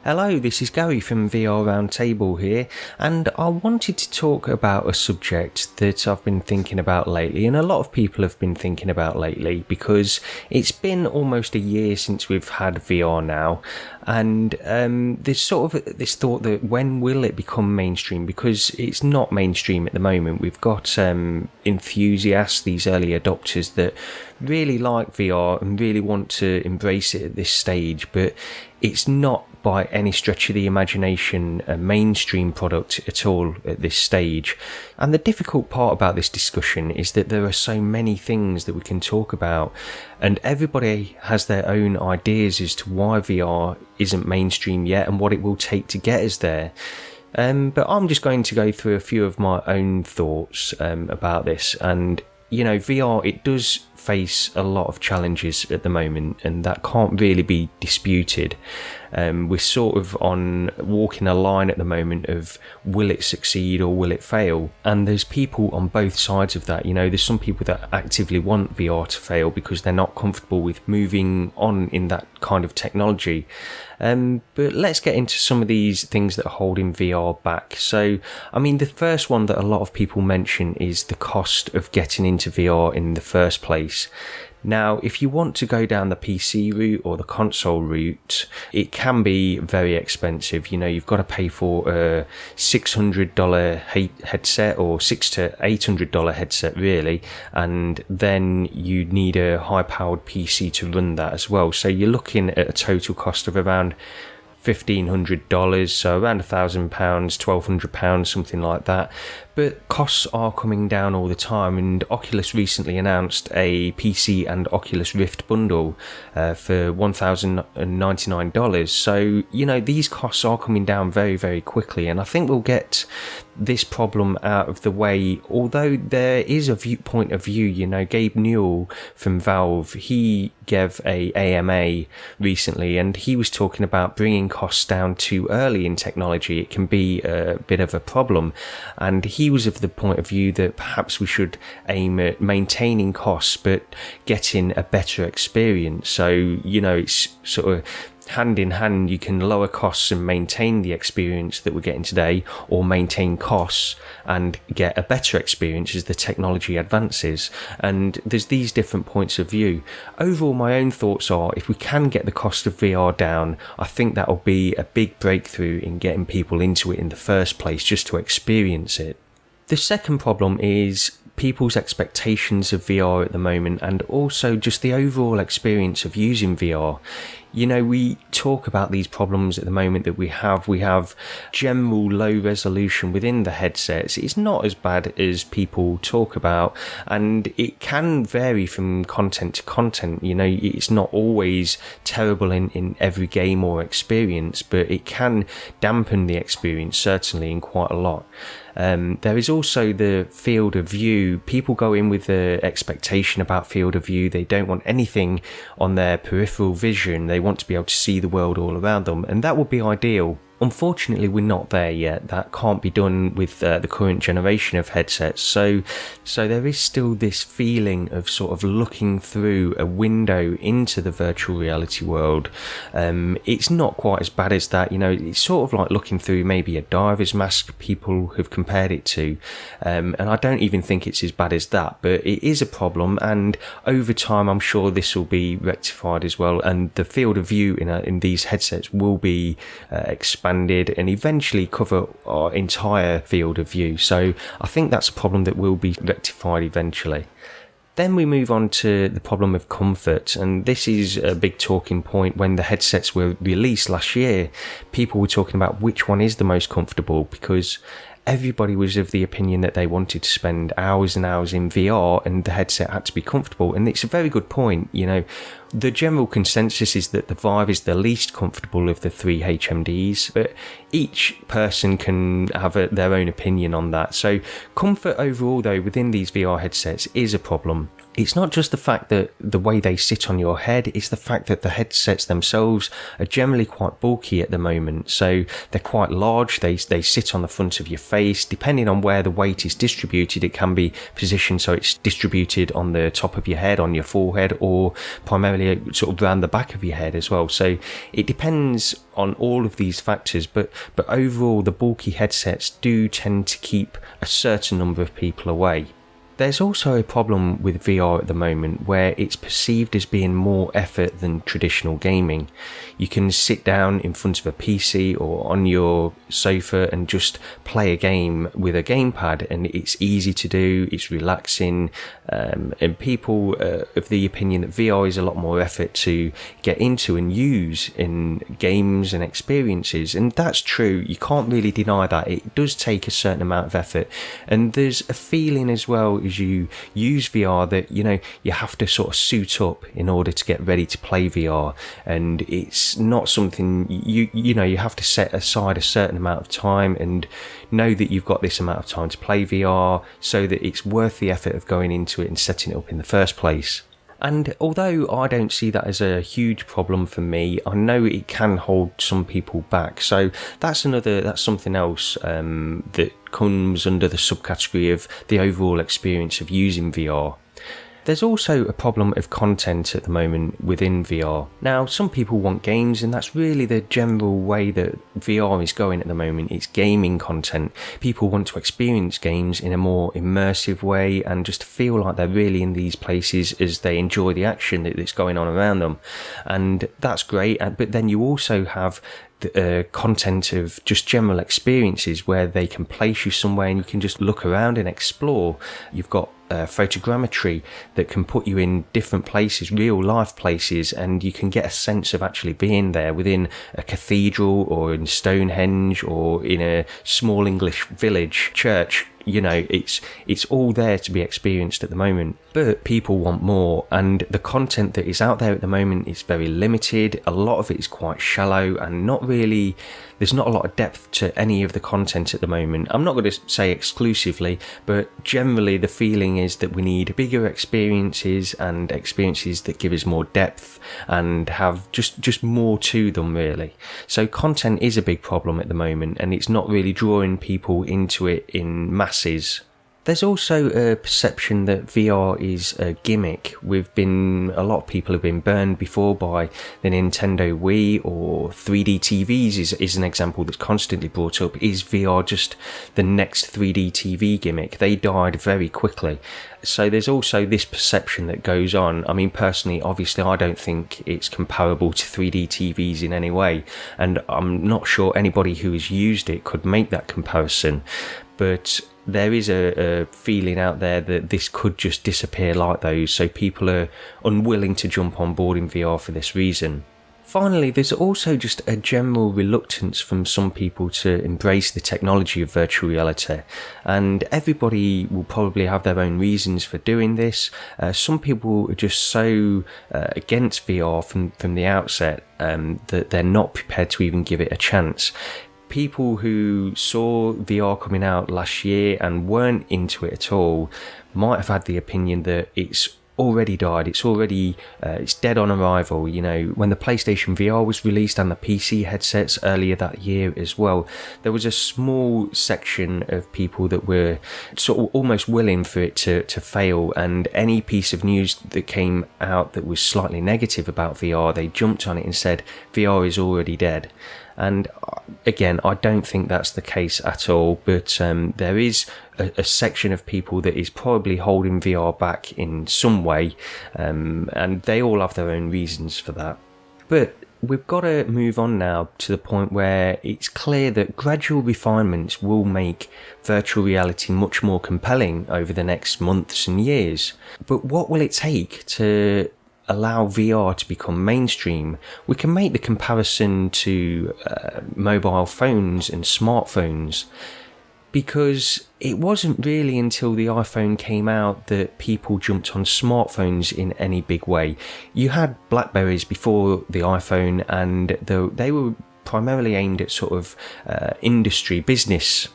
Hello, this is Gary from VR Roundtable here, and I wanted to talk about a subject that I've been thinking about lately, and a lot of people have been thinking about lately, because it's been almost a year since we've had VR now, and there's sort of this thought that when will it become mainstream, because it's not mainstream at the moment. We've got enthusiasts, these early adopters that really like VR and really want to embrace it at this stage, but it's not by any stretch of the imagination a mainstream product at all at this stage. And the difficult part about this discussion is that there are so many things that we can talk about, and everybody has their own ideas as to why VR isn't mainstream yet and what it will take to get us there. But I'm just going to go through a few of my own thoughts about this. And you know, VR, it does face a lot of challenges at the moment, and that can't really be disputed. We're sort of walking a line at the moment of will it succeed or will it fail? And there's people on both sides of that. You know, there's some people that actively want VR to fail because they're not comfortable with moving on in that kind of technology. But let's get into some of these things that are holding VR back. So, I mean, the first one that a lot of people mention is the cost of getting into VR in the first place. Now, if you want to go down the PC route or the console route, it can be very expensive. You know, you've got to pay for a $600 headset or $600 to $800 headset, really, and then you need a high-powered PC to run that as well. So you're looking at a total cost of around $1,500, so around £1,000, £1,200, something like that. But costs are coming down all the time, and Oculus recently announced a PC and Oculus Rift bundle for $1,099. So, you know, these costs are coming down very, very quickly, and I think we'll get this problem out of the way, although there is a point of view. You know, Gabe Newell from Valve, he gave a AMA recently, and he was talking about bringing costs down too early in technology. It can be a bit of a problem, and he was of the point of view that perhaps we should aim at maintaining costs but getting a better experience. So, you know, it's sort of hand in hand. You can lower costs and maintain the experience that we're getting today, or maintain costs and get a better experience as the technology advances. And there's these different points of view. Overall, my own thoughts are, if we can get the cost of VR down, I think that will be a big breakthrough in getting people into it in the first place, just to experience it. The second problem is people's expectations of VR at the moment, and also just the overall experience of using VR. You know, we talk about these problems at the moment that we have general low resolution within the headsets. It's not as bad as people talk about, and it can vary from content to content. You know, it's not always terrible in every game or experience, but it can dampen the experience, certainly, in quite a lot. There is also the field of view. People go in with the expectation about field of view. They don't want anything on their peripheral vision. They want to be able to see the world all around them, and that would be ideal. Unfortunately, we're not there yet. That can't be done with the current generation of headsets. So there is still this feeling of sort of looking through a window into the virtual reality world. It's not quite as bad as that. You know, it's sort of like looking through maybe a diver's mask, people have compared it to. And I don't even think it's as bad as that, but it is a problem. And over time, I'm sure this will be rectified as well. And the field of view in these headsets will be expanded and eventually cover our entire field of view. So I think that's a problem that will be rectified eventually. Then we move on to the problem of comfort, and this is a big talking point. When the headsets were released last year, people were talking about which one is the most comfortable, because everybody was of the opinion that they wanted to spend hours and hours in VR and the headset had to be comfortable. And it's a very good point. You know, The general consensus is that the Vive is the least comfortable of the three HMDs, but each person can have their own opinion on that. So comfort overall though within these VR headsets is a problem. It's not just the fact that the way they sit on your head, it's the fact that the headsets themselves are generally quite bulky at the moment. So they're quite large, they sit on the front of your face. Depending on where the weight is distributed, it can be positioned so it's distributed on the top of your head, on your forehead, or primarily sort of around the back of your head as well. So it depends on all of these factors, but overall the bulky headsets do tend to keep a certain number of people away. There's also a problem with VR at the moment where it's perceived as being more effort than traditional gaming. You can sit down in front of a PC or on your sofa and just play a game with a gamepad, and it's easy to do, it's relaxing, and people are of the opinion that VR is a lot more effort to get into and use in games and experiences, and that's true. You can't really deny that. It does take a certain amount of effort, and there's a feeling as well as you use VR that you have to sort of suit up in order to get ready to play VR, and it's not something you have to set aside a certain amount of time and know that you've got this amount of time to play VR so that it's worth the effort of going into it and setting it up in the first place. And although I don't see that as a huge problem for me, I know it can hold some people back. So that's something else that comes under the subcategory of the overall experience of using VR. There's also a problem of content at the moment within VR. Now, some people want games, and that's really the general way that VR is going at the moment. It's gaming content. People want to experience games in a more immersive way and just feel like they're really in these places as they enjoy the action that's going on around them. And that's great, but then you also have content of just general experiences where they can place you somewhere and you can just look around and explore. You've got photogrammetry that can put you in different places, real life places, and you can get a sense of actually being there within a cathedral or in Stonehenge or in a small English village church. It's all there to be experienced at the moment, but people want more, and the content that is out there at the moment is very limited. A lot of it is quite shallow and there's not a lot of depth to any of the content at the moment. I'm not going to say exclusively, but generally the feeling is that we need bigger experiences and experiences that give us more depth and have just more to them, really. So content is a big problem at the moment, and it's not really drawing people into it in masses. There's also a perception that VR is a gimmick. A lot of people have been burned before by the Nintendo Wii, or 3D TVs is an example that's constantly brought up. Is VR just the next 3D TV gimmick? They died very quickly. So there's also this perception that goes on. I mean, personally, obviously, I don't think it's comparable to 3D TVs in any way, and I'm not sure anybody who has used it could make that comparison. But there is a feeling out there that this could just disappear like those, so people are unwilling to jump on board in VR for this reason. Finally, there's also just a general reluctance from some people to embrace the technology of virtual reality, and everybody will probably have their own reasons for doing this. Some people are just so against VR from the outset that they're not prepared to even give it a chance. People who saw VR coming out last year and weren't into it at all might have had the opinion that it's already died, it's dead on arrival. When the PlayStation VR was released and the PC headsets earlier that year as well, there was a small section of people that were sort of almost willing for it to fail, and any piece of news that came out that was slightly negative about VR, they jumped on it and said VR is already dead. And again, I don't think that's the case at all, but there is a section of people that is probably holding VR back in some way, and they all have their own reasons for that. But we've got to move on now to the point where it's clear that gradual refinements will make virtual reality much more compelling over the next months and years. But what will it take to allow VR to become mainstream? We can make the comparison to mobile phones and smartphones. because it wasn't really until the iPhone came out that people jumped on smartphones in any big way. You had Blackberries before the iPhone, and they were primarily aimed at sort of industry business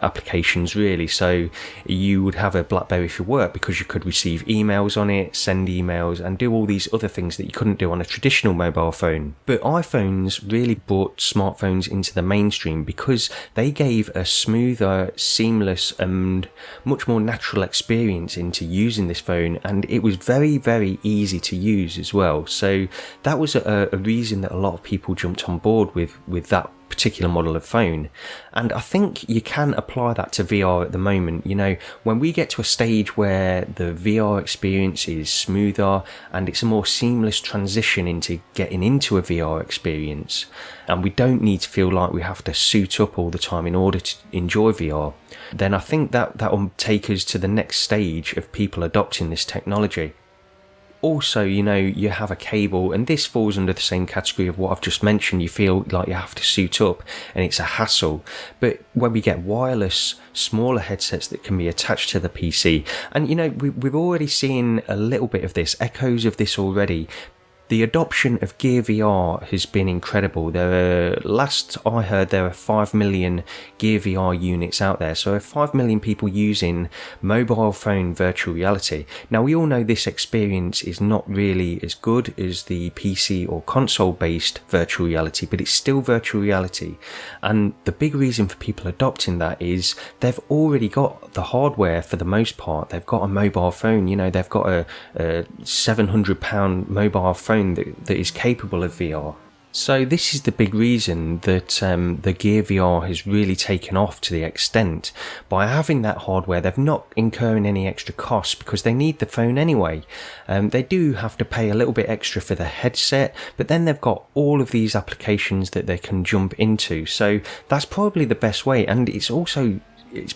applications, really. So you would have a BlackBerry for work because you could receive emails on it, send emails, and do all these other things that you couldn't do on a traditional mobile phone. But iPhones really brought smartphones into the mainstream because they gave a smoother, seamless, and much more natural experience into using this phone, and it was very, very easy to use as well. So that was a reason that a lot of people jumped on board with that particular model of phone. And I think you can apply that to VR at the moment. You know, when we get to a stage where the VR experience is smoother and it's a more seamless transition into getting into a VR experience, and we don't need to feel like we have to suit up all the time in order to enjoy VR, then I think that will take us to the next stage of people adopting this technology. Also, you know, you have a cable, and this falls under the same category of what I've just mentioned. You feel like you have to suit up and it's a hassle. But when we get wireless, smaller headsets that can be attached to the PC, and you know, we've already seen a little bit of this, echoes of this already. The adoption of Gear VR has been incredible. Last I heard, there are 5 million Gear VR units out there. So 5 million people using mobile phone virtual reality. Now, we all know this experience is not really as good as the PC or console-based virtual reality, but it's still virtual reality. And the big reason for people adopting that is they've already got the hardware for the most part. They've got a mobile phone, you know, they've got a £700 mobile phone that is capable of VR. So this is the big reason that the Gear VR has really taken off to the extent. By having that hardware, they're not incurring any extra costs because they need the phone anyway. They do have to pay a little bit extra for the headset, but then they've got all of these applications that they can jump into. So that's probably the best way, and it's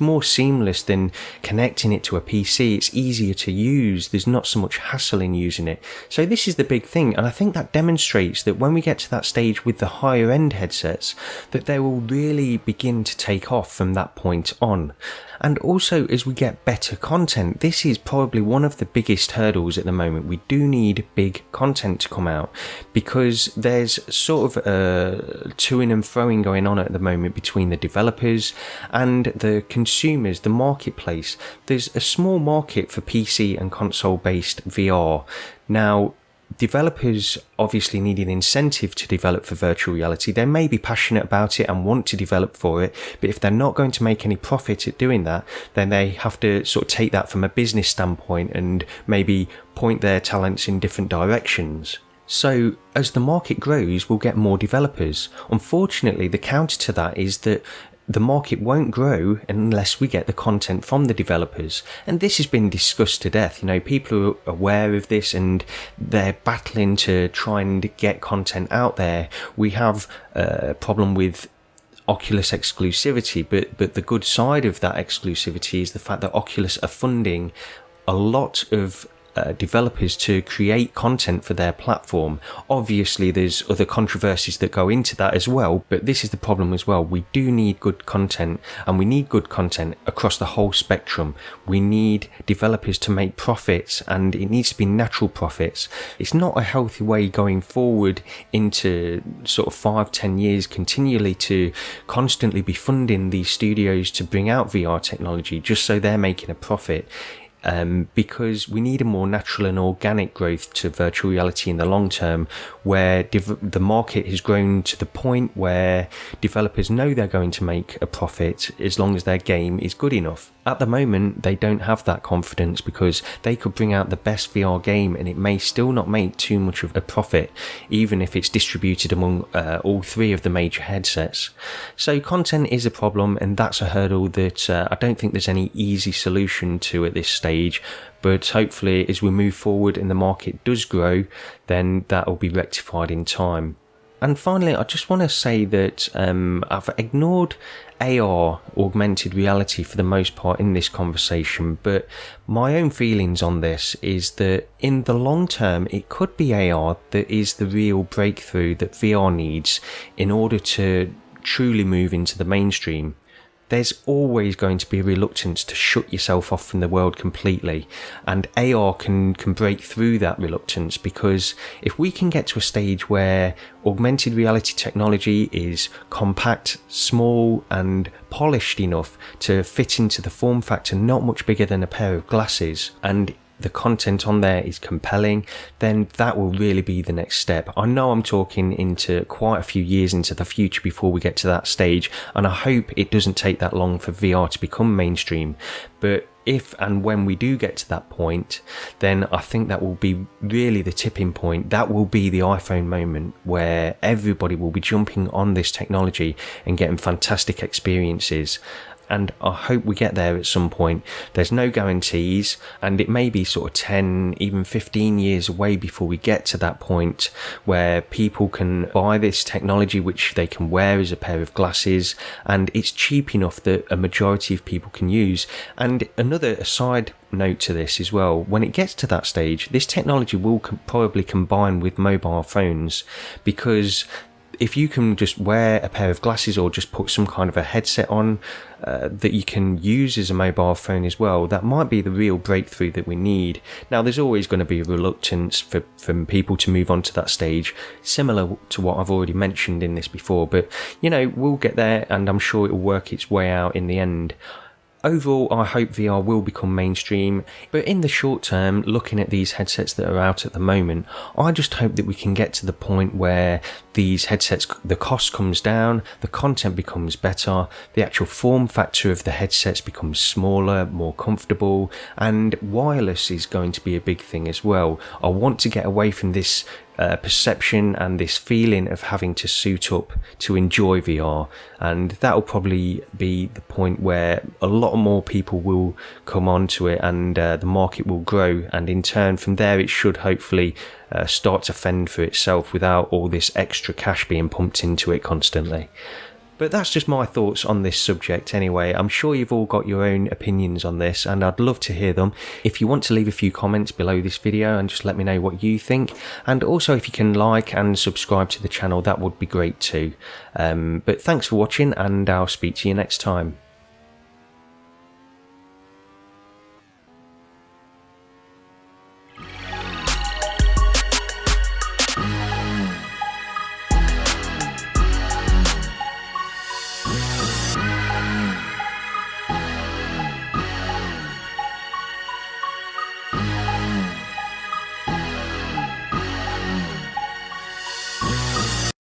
more seamless than connecting it to a PC. It's easier to use. There's not so much hassle in using it. So this is the big thing. And I think that demonstrates that when we get to that stage with the higher end headsets, that they will really begin to take off from that point on. And also, as we get better content, this is probably one of the biggest hurdles at the moment. We do need big content to come out because there's sort of a to-ing and fro-ing going on at the moment between the developers and the consumers, the marketplace. There's a small market for PC and console-based VR. Now, developers obviously need an incentive to develop for virtual reality. They may be passionate about it and want to develop for it, but if they're not going to make any profit at doing that, then they have to sort of take that from a business standpoint and maybe point their talents in different directions. So as the market grows, we'll get more developers. Unfortunately, the counter to that is that the market won't grow unless we get the content from the developers. And this has been discussed to death. You know, people are aware of this and they're battling to try and get content out there. We have a problem with Oculus exclusivity, but the good side of that exclusivity is the fact that Oculus are funding a lot of developers to create content for their platform. Obviously there's other controversies that go into that as well, but this is the problem as well. We do need good content, and we need good content across the whole spectrum. We need developers to make profits, and it needs to be natural profits. It's not a healthy way going forward into sort of 5-10 years continually to constantly be funding these studios to bring out VR technology just so they're making a profit. Because we need a more natural and organic growth to virtual reality in the long term, where the market has grown to the point where developers know they're going to make a profit as long as their game is good enough. At the moment, they don't have that confidence because they could bring out the best VR game and it may still not make too much of a profit, even if it's distributed among all three of the major headsets. So content is a problem, and that's a hurdle that I don't think there's any easy solution to at this stage. But hopefully, as we move forward and the market does grow, then that will be rectified in time. And finally, I just want to say that I've ignored AR, augmented reality, for the most part in this conversation, but my own feelings on this is that in the long term, it could be AR that is the real breakthrough that VR needs in order to truly move into the mainstream. there's always going to be a reluctance to shut yourself off from the world completely, and AR can break through that reluctance, because if we can get to a stage where augmented reality technology is compact, small and polished enough to fit into the form factor not much bigger than a pair of glasses, and the content on there is compelling, then that will really be the next step. I know I'm talking into quite a few years into the future before we get to that stage, and I hope it doesn't take that long for VR to become mainstream. But if and when we do get to that point, then I think that will be really the tipping point. That will be the iPhone moment where everybody will be jumping on this technology and getting fantastic experiences. And I hope we get there at some point. There's no guarantees, and it may be sort of 10, even 15 years away before we get to that point where people can buy this technology which they can wear as a pair of glasses, and it's cheap enough that a majority of people can use. And another side note to this as well, when it gets to that stage, this technology will probably combine with mobile phones, because if you can just wear a pair of glasses or just put some kind of a headset on that you can use as a mobile phone as well, that might be the real breakthrough that we need. Now, there's always going to be a reluctance from people to move on to that stage, similar to what I've already mentioned in this before, but you know, we'll get there, and I'm sure it will work its way out in the end. Overall, I hope VR will become mainstream, but in the short term, looking at these headsets that are out at the moment, I just hope that we can get to the point where these headsets, the cost comes down, the content becomes better, the actual form factor of the headsets becomes smaller, more comfortable, and wireless is going to be a big thing as well. I want to get away from this perception and this feeling of having to suit up to enjoy VR, and that will probably be the point where a lot more people will come onto it, and the market will grow, and in turn from there it should hopefully start to fend for itself without all this extra cash being pumped into it constantly. But that's just my thoughts on this subject anyway. I'm sure you've all got your own opinions on this, and I'd love to hear them. If you want to leave a few comments below this video and just let me know what you think, and also if you can like and subscribe to the channel, that would be great too. But thanks for watching, and I'll speak to you next time.